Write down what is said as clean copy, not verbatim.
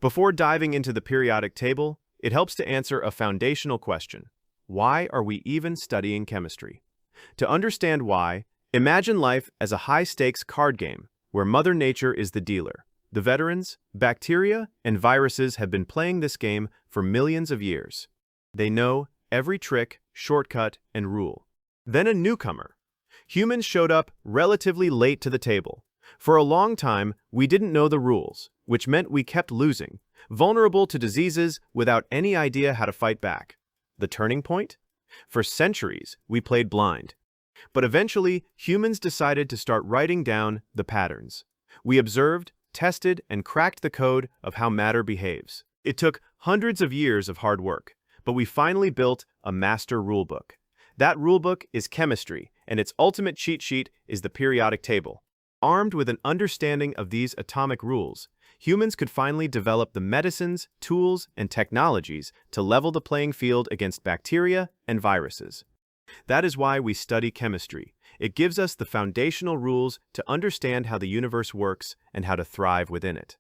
Before diving into the periodic table, it helps to answer a foundational question. Why are we even studying chemistry? To understand why, imagine life as a high-stakes card game where Mother Nature is the dealer. The veterans, bacteria, and viruses have been playing this game for millions of years. They know every trick, shortcut, and rule. Then a newcomer. Humans showed up relatively late to the table. For a long time, we didn't know the rules, which meant we kept losing, vulnerable to diseases without any idea how to fight back. The turning point? For centuries, we played blind. But eventually, humans decided to start writing down the patterns. We observed, tested, and cracked the code of how matter behaves. It took hundreds of years of hard work, but we finally built a master rulebook. That rulebook is chemistry, and its ultimate cheat sheet is the periodic table. Armed with an understanding of these atomic rules, humans could finally develop the medicines, tools, and technologies to level the playing field against bacteria and viruses. That is why we study chemistry. It gives us the foundational rules to understand how the universe works and how to thrive within it.